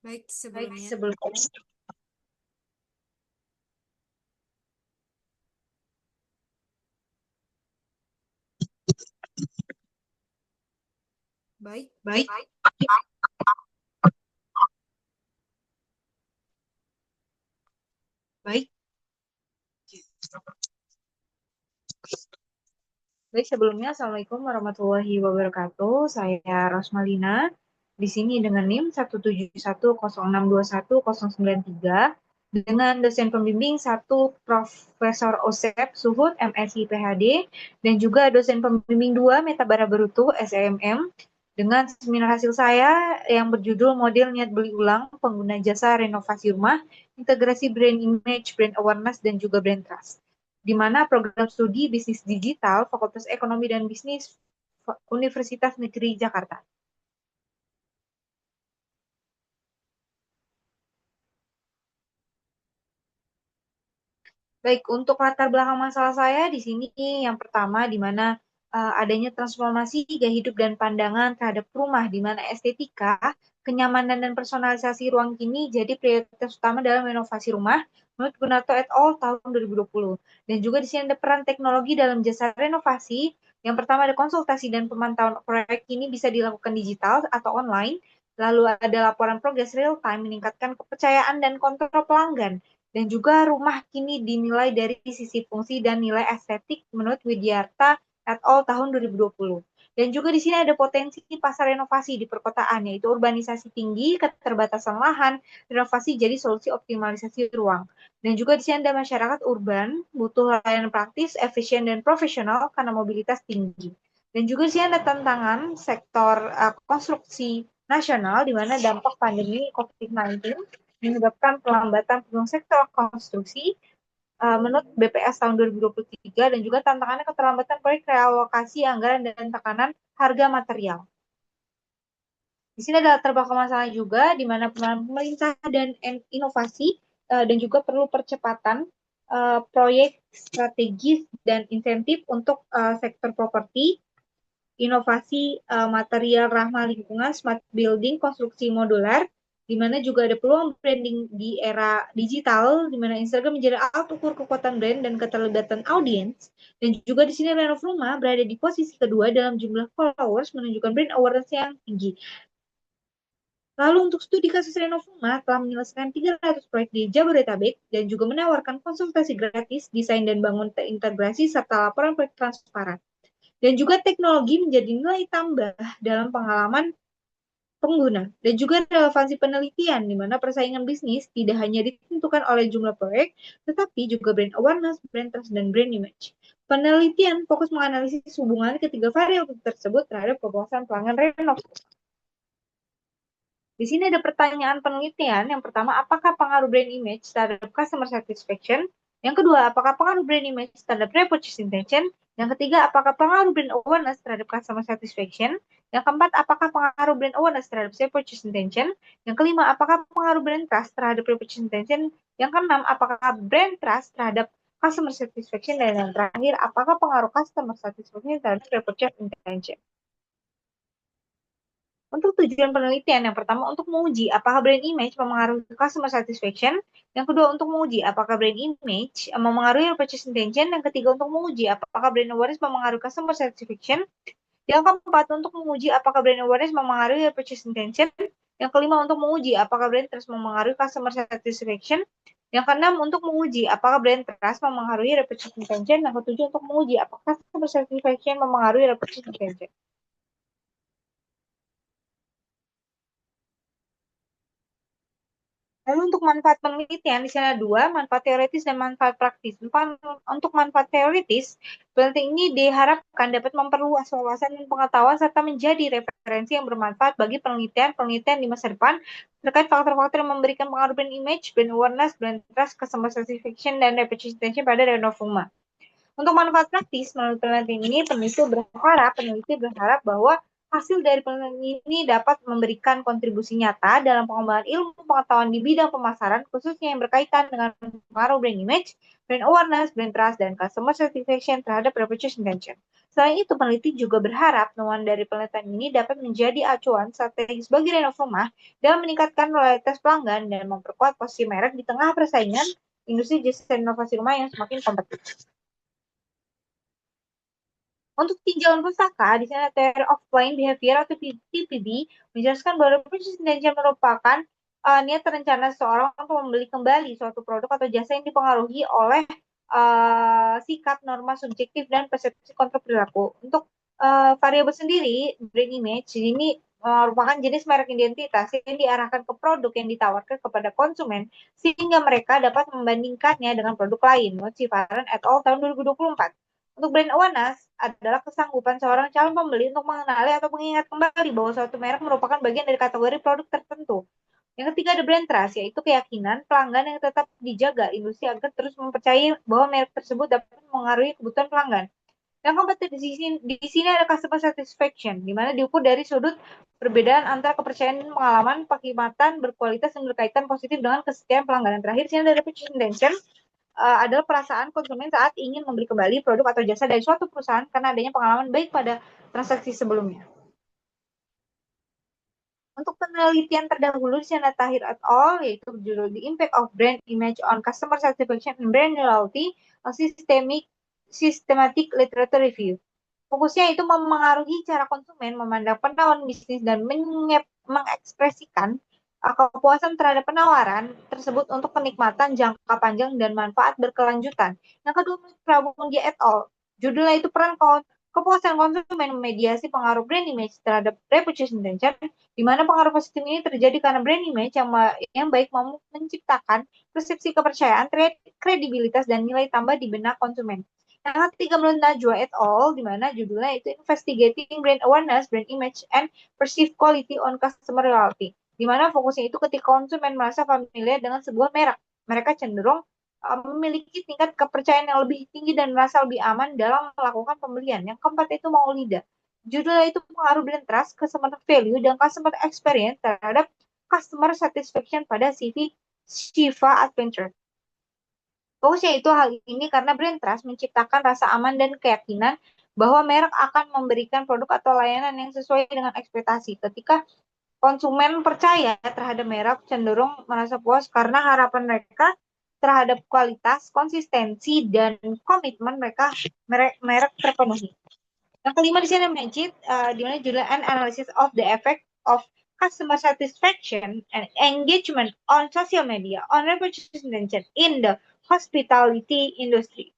Baik, Baik, sebelumnya. sebelumnya. Baik, Baik, baik. Baik, sebelumnya Assalamualaikum warahmatullahi wabarakatuh. Saya Rosmalina. Di sini dengan NIM 171062109 dengan dosen pembimbing 1 Profesor Osep Suhud MSI PhD dan juga dosen pembimbing 2 Metabara Berutu SEMM dengan seminar hasil saya yang berjudul Model Niat Beli Ulang Pengguna Jasa Renovasi Rumah, Integrasi Brand Image, Brand Awareness, dan juga Brand Trust, di mana program studi bisnis digital Fakultas Ekonomi dan Bisnis Universitas Negeri Jakarta. Baik, untuk latar belakang masalah saya di sini yang pertama di mana adanya transformasi gaya hidup dan pandangan terhadap rumah di mana estetika, kenyamanan dan personalisasi ruang kini jadi prioritas utama dalam inovasi rumah menurut Gunarto et al. Tahun 2020. Dan juga di sini ada peran teknologi dalam jasa renovasi. Yang pertama ada konsultasi dan pemantauan proyek ini bisa dilakukan digital atau online. Lalu ada laporan progres real time meningkatkan kepercayaan dan kontrol pelanggan. Dan juga rumah kini dinilai dari sisi fungsi dan nilai estetik menurut Widyarta et al. Tahun 2020. Dan juga di sini ada potensi pasar renovasi di perkotaan, yaitu urbanisasi tinggi, keterbatasan lahan, renovasi jadi solusi optimalisasi ruang. Dan juga di sini ada masyarakat urban, butuh layanan praktis, efisien, dan profesional karena mobilitas tinggi. Dan juga di sini ada tantangan sektor konstruksi nasional, di mana dampak pandemi COVID-19 menyebabkan pelambatan penuh sektor konstruksi menurut BPS tahun 2023 dan juga tantangannya keterlambatan proyek realokasi anggaran dan tekanan harga material. Di sini ada latar belakang masalah juga di mana pemerintah dan inovasi dan juga perlu percepatan proyek strategis dan insentif untuk sektor properti, inovasi material ramah lingkungan, smart building, konstruksi modular, di mana juga ada peluang branding di era digital, di mana Instagram menjadi alat ukur kekuatan brand dan keterlibatan audiens. Dan juga di sini Renov Rumah berada di posisi kedua dalam jumlah followers menunjukkan brand awareness yang tinggi. Lalu untuk studi kasus Renov Rumah telah menyelesaikan 300 proyek di Jabodetabek dan juga menawarkan konsultasi gratis, desain dan bangun terintegrasi serta laporan proyek transparan. Dan juga teknologi menjadi nilai tambah dalam pengalaman pengguna. Dan juga relevansi penelitian, di mana persaingan bisnis tidak hanya ditentukan oleh jumlah proyek, tetapi juga brand awareness, brand trust, dan brand image. Penelitian fokus menganalisis hubungan ketiga variabel tersebut terhadap kepuasan pelanggan renovasi. Di sini ada pertanyaan penelitian. Yang pertama, apakah pengaruh brand image terhadap customer satisfaction? Yang kedua, apakah pengaruh brand image terhadap repurchase intention? Yang ketiga, apakah pengaruh brand awareness terhadap customer satisfaction? Yang keempat, apakah pengaruh brand awareness terhadap repurchase intention? Yang kelima, apakah pengaruh brand trust terhadap repurchase intention? Yang keenam, apakah brand trust terhadap customer satisfaction? Dan yang terakhir, apakah pengaruh customer satisfaction terhadap repurchase intention? Untuk tujuan penelitian, yang pertama untuk menguji apakah brand image memengaruhi customer satisfaction, yang kedua untuk menguji apakah brand image memengaruhi purchase intention, yang ketiga untuk menguji apakah brand awareness memengaruhi customer satisfaction, yang keempat untuk menguji apakah brand awareness memengaruhi purchase intention, yang kelima untuk menguji apakah brand trust memengaruhi customer satisfaction, yang keenam untuk menguji apakah brand trust memengaruhi repurchase intention, yang ketujuh untuk menguji apakah customer satisfaction memengaruhi repurchase intention. Lalu untuk manfaat penelitian, di sana dua, manfaat teoritis dan manfaat praktis. Untuk manfaat teoritis, penelitian ini diharapkan dapat memperluas wawasan dan pengetahuan serta menjadi referensi yang bermanfaat bagi penelitian-penelitian di masa depan terkait faktor-faktor yang memberikan pengaruh brand image, brand awareness, brand trust, customer satisfaction, dan reputation pada Renova. Untuk manfaat praktis, menurut penelitian ini, peneliti berharap bahwa hasil dari penelitian ini dapat memberikan kontribusi nyata dalam pengembangan ilmu pengetahuan di bidang pemasaran, khususnya yang berkaitan dengan pengaruh brand image, brand awareness, brand trust, dan customer satisfaction terhadap repurchase intention. Selain itu, peneliti juga berharap temuan dari penelitian ini dapat menjadi acuan strategis bagi renov rumah dalam meningkatkan loyalitas pelanggan dan memperkuat posisi merek di tengah persaingan industri jasa renovasi rumah yang semakin kompetitif. Untuk tinjauan pustaka, di sana Theory of Plain Behavior atau TPB menjelaskan bahwa repurchase intention merupakan niat terencana seseorang untuk membeli kembali suatu produk atau jasa yang dipengaruhi oleh sikap, norma subjektif, dan persepsi kontrol perilaku. Untuk variabel sendiri, brand image, ini merupakan jenis merek identitas yang diarahkan ke produk yang ditawarkan kepada konsumen sehingga mereka dapat membandingkannya dengan produk lain. Sivaran et al. Tahun 2024. Untuk brand awareness adalah kesanggupan seorang calon pembeli untuk mengenali atau mengingat kembali bahwa suatu merek merupakan bagian dari kategori produk tertentu. Yang ketiga ada brand trust, yaitu keyakinan pelanggan yang tetap dijaga industri agar terus mempercayai bahwa merek tersebut dapat mengaruhi kebutuhan pelanggan. Yang keempat di sini ada customer satisfaction, di mana diukur dari sudut perbedaan antara kepercayaan dan pengalaman, perkhidmatan berkualitas dan berkaitan positif dengan kesetiaan pelanggan. Dan terakhir, di sini ada repetition intention, adalah perasaan konsumen saat ingin membeli kembali produk atau jasa dari suatu perusahaan karena adanya pengalaman baik pada transaksi sebelumnya. Untuk penelitian terdahulu di sana Tahir et al. Yaitu berjudul The Impact of Brand Image on Customer Satisfaction and Brand Loyalty, a Systematic Literature Review. Fokusnya itu memengaruhi cara konsumen memandang penawaran bisnis dan mengekspresikan kepuasan terhadap penawaran tersebut untuk kenikmatan jangka panjang dan manfaat berkelanjutan. Yang kedua, Prabowo et al. Judulnya itu peran kepuasan konsumen memediasi pengaruh brand image terhadap reputation intention, di mana pengaruh positif ini terjadi karena brand image yang baik mampu menciptakan persepsi kepercayaan, kredibilitas, dan nilai tambah di benak konsumen. Yang ketiga menurut Najwa et al., di mana judulnya itu Investigating Brand Awareness, Brand Image, and Perceived Quality on Customer Loyalty, di mana fokusnya itu ketika konsumen merasa familiar dengan sebuah merek, mereka cenderung memiliki tingkat kepercayaan yang lebih tinggi dan merasa lebih aman dalam melakukan pembelian. Yang keempat itu Maulida. Judulnya itu pengaruh brand trust, customer value, dan customer experience terhadap customer satisfaction pada CV Shiva Adventure. Fokusnya itu hal ini karena brand trust menciptakan rasa aman dan keyakinan bahwa merek akan memberikan produk atau layanan yang sesuai dengan ekspektasi. Ketika konsumen percaya terhadap merek, cenderung merasa puas karena harapan mereka terhadap kualitas, konsistensi, dan komitmen merek terpenuhi. Yang kelima di sini Majid, di mana judulnya An Analysis of the Effect of Customer Satisfaction and Engagement on Social Media on Representation in the Hospitality Industry.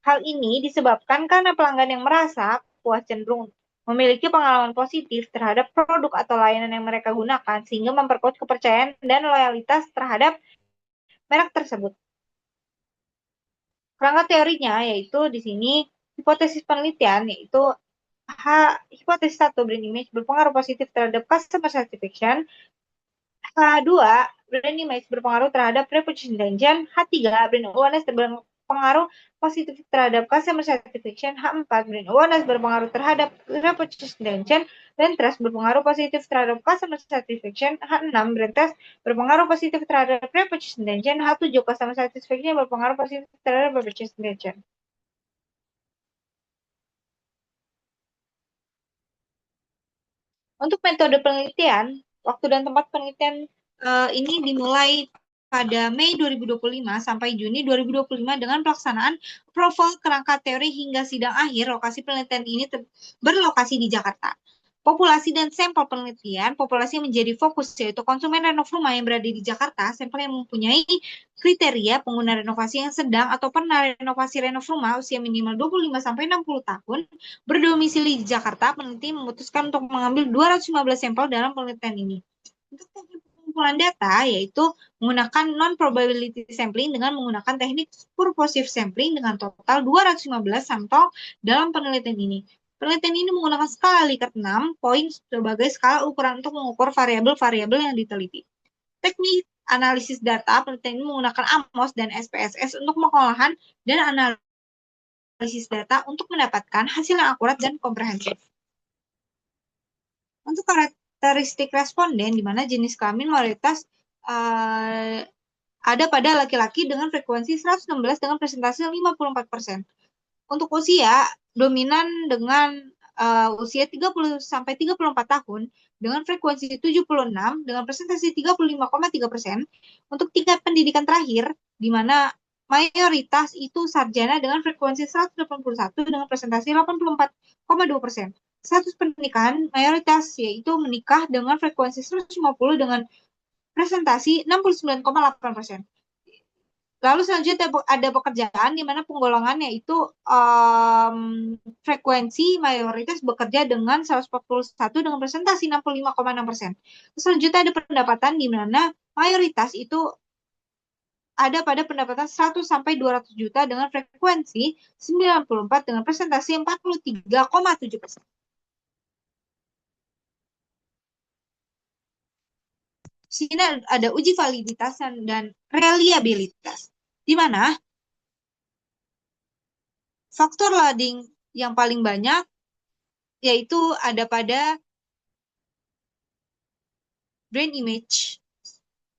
Hal ini disebabkan karena pelanggan yang merasa puas cenderung memiliki pengalaman positif terhadap produk atau layanan yang mereka gunakan, sehingga memperkuat kepercayaan dan loyalitas terhadap merek tersebut. Kerangka teorinya yaitu di sini hipotesis penelitian yaitu hipotesis 1, brand image berpengaruh positif terhadap customer satisfaction. H2, brand image berpengaruh terhadap reputation intention. H3, brand awareness berpengaruh positif terhadap customer satisfaction. H4, brand awareness berpengaruh terhadap reputation intention dan trust berpengaruh positif terhadap customer satisfaction. H6, brand trust berpengaruh positif terhadap reputation intention. H7, customer satisfaction berpengaruh positif terhadap reputation intention. Untuk metode penelitian, waktu dan tempat penelitian ini dimulai pada Mei 2025 sampai Juni 2025 dengan pelaksanaan profil kerangka teori hingga sidang akhir. Lokasi penelitian ini berlokasi di Jakarta. Populasi dan sampel penelitian, populasi yang menjadi fokus yaitu konsumen renov rumah yang berada di Jakarta, sampel yang mempunyai kriteria pengguna renovasi yang sedang atau pernah renovasi renov rumah usia minimal 25 sampai 60 tahun, berdomisili di Jakarta. Peneliti memutuskan untuk mengambil 215 sampel dalam penelitian ini. Untuk teknik pengumpulan data yaitu menggunakan non-probability sampling dengan menggunakan teknik purposive sampling dengan total 215 sampel dalam penelitian ini. Penelitian ini menggunakan skala Likert 6 poin sebagai skala ukuran untuk mengukur variabel-variabel yang diteliti. Teknik analisis data penelitian ini menggunakan AMOS dan SPSS untuk pengolahan dan analisis data untuk mendapatkan hasil yang akurat dan komprehensif. Untuk karakteristik responden, di mana jenis kelamin mayoritas ada pada laki-laki dengan frekuensi 116 dengan persentase 54%. Untuk usia, dominan dengan usia 30 sampai 34 tahun dengan frekuensi 76 dengan presentasi 35,3%. Untuk tingkat pendidikan terakhir, di mana mayoritas itu sarjana dengan frekuensi 181 dengan presentasi 84,2%. Status pernikahan mayoritas yaitu menikah dengan frekuensi 150 dengan presentasi 69,8%. Lalu selanjutnya ada pekerjaan di mana penggolongannya itu frekuensi mayoritas bekerja dengan 141 dengan presentasi 65,6%. Selanjutnya ada pendapatan di mana mayoritas itu ada pada pendapatan 100 sampai 200 juta dengan frekuensi 94 dengan presentasi 43,7%. Sini ada uji validitas dan reliabilitas, di mana faktor loading yang paling banyak yaitu ada pada brand image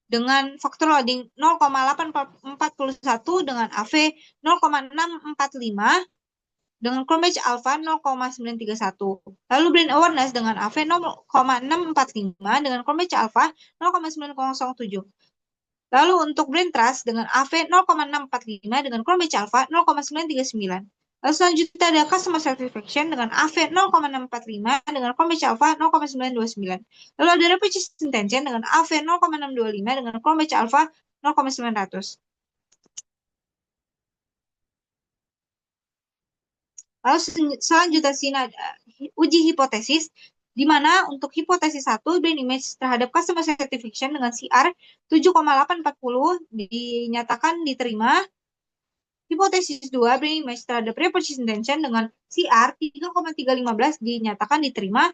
dengan faktor loading 0,841 dengan AV 0,645 dengan Chromage Alpha 0,931. Lalu brand awareness dengan AV 0,645 dengan Chromage Alpha 0,907. Lalu untuk brand trust dengan AV 0,645 dengan Chromage Alpha 0,939. Lalu selanjutnya ada customer satisfaction dengan AV 0,645 dengan Chromage Alpha 0,929. Lalu ada repurchase intention dengan AV 0,625 dengan Chromage Alpha 0,900. Lalu selanjutnya sini ada uji hipotesis, di mana untuk hipotesis 1, brand image terhadap customer satisfaction dengan CR 7,840 dinyatakan diterima. Hipotesis 2, brand image terhadap repurchase intention dengan CR 3,315 dinyatakan diterima.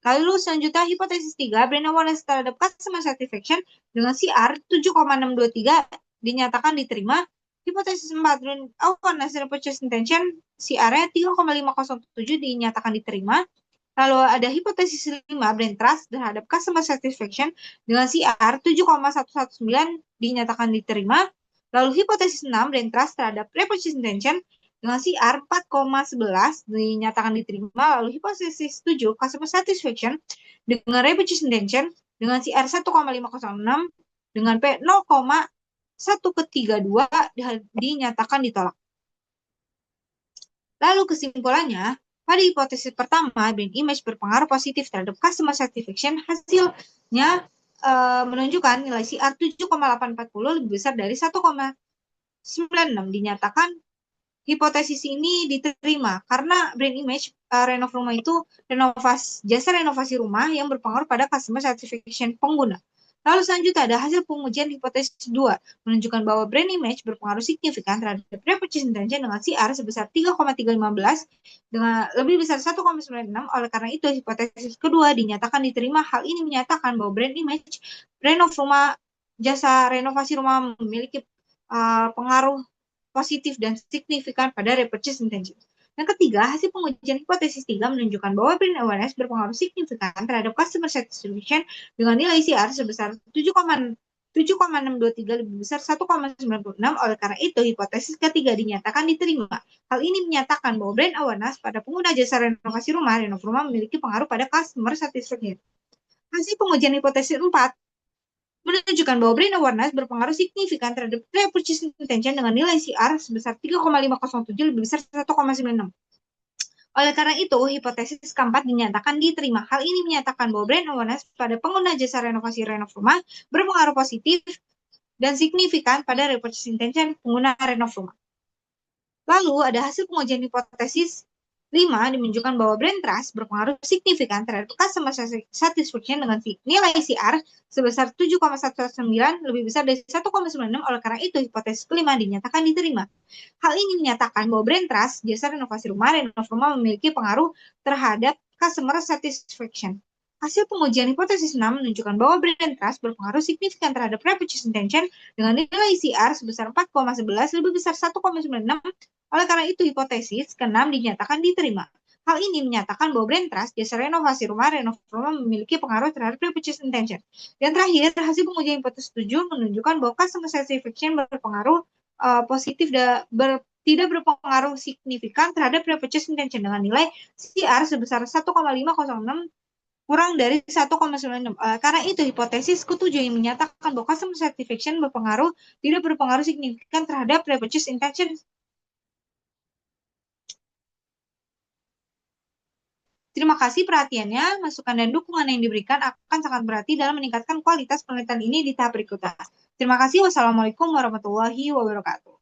Lalu selanjutnya hipotesis 3, brand awareness terhadap customer satisfaction dengan CR 7,623 dinyatakan diterima. Hipotesis 4, brand awareness repurchase intention CR-nya 3,507 dinyatakan diterima. Lalu ada hipotesis 5, brand trust terhadap customer satisfaction dengan CR 7,119 dinyatakan diterima. Lalu hipotesis 6, brand trust terhadap repurchase intention dengan CR 4,11 dinyatakan diterima. Lalu hipotesis 7, customer satisfaction dengan repurchase intention dengan CR 1,506 dengan P 0,132 dinyatakan ditolak. Lalu kesimpulannya, pada hipotesis pertama, brand image berpengaruh positif terhadap customer satisfaction. Hasilnya menunjukkan nilai CR 7,840 lebih besar dari 1,96. Dinyatakan hipotesis ini diterima karena brand image renov rumah itu jasa renovasi rumah yang berpengaruh pada customer satisfaction pengguna. Lalu selanjutnya ada hasil pengujian hipotesis 2 menunjukkan bahwa brand image berpengaruh signifikan terhadap repurchase intention dengan CR sebesar 3,315 dengan lebih besar 1,96. Oleh karena itu hipotesis kedua dinyatakan diterima. Hal ini menyatakan bahwa brand image jasa renovasi rumah memiliki pengaruh positif dan signifikan pada repurchase intention. Yang ketiga, hasil pengujian hipotesis 3 menunjukkan bahwa brand awareness berpengaruh signifikan terhadap customer satisfaction dengan nilai CR sebesar 7,623 lebih besar 1,96. Oleh karena itu, hipotesis ketiga dinyatakan diterima. Hal ini menyatakan bahwa brand awareness pada pengguna jasa renovasi rumah, renov rumah memiliki pengaruh pada customer satisfaction. Hasil pengujian hipotesis 4 menunjukkan bahwa brand awareness berpengaruh signifikan terhadap repurchase intention dengan nilai CR sebesar 3,507 lebih besar 1,96. Oleh karena itu, hipotesis keempat dinyatakan diterima. Hal ini menyatakan bahwa brand awareness pada pengguna jasa renovasi renov rumah berpengaruh positif dan signifikan pada repurchase intention pengguna renov rumah. Lalu ada hasil pengujian hipotesis 5 menunjukkan bahwa brand trust berpengaruh signifikan terhadap customer satisfaction dengan nilai CR sebesar 7,119 lebih besar dari 1,96. Oleh karena itu, hipotesis kelima dinyatakan diterima. Hal ini menyatakan bahwa brand trust jasa renovasi rumah, renov rumah memiliki pengaruh terhadap customer satisfaction. Hasil pengujian hipotesis 6 menunjukkan bahwa brand trust berpengaruh signifikan terhadap repurchase intention dengan nilai CR sebesar 4,11 lebih besar 1,96. Oleh karena itu, hipotesis ke-6 dinyatakan diterima. Hal ini menyatakan bahwa brand trust jasa renovasi rumah, renov rumah memiliki pengaruh terhadap repurchase intention. Yang terakhir, hasil pengujian hipotesis 7 menunjukkan bahwa customer satisfaction berpengaruh positif tidak berpengaruh signifikan terhadap repurchase intention dengan nilai CR sebesar 1,506 kurang dari 1,96. Karena itu hipotesis ketujuh yang menyatakan bahwa customer satisfaction tidak berpengaruh signifikan terhadap repurchase intention. Terima kasih perhatiannya, masukan dan dukungan yang diberikan akan sangat berarti dalam meningkatkan kualitas penelitian ini di tahap berikutnya. Terima kasih. Wassalamualaikum warahmatullahi wabarakatuh.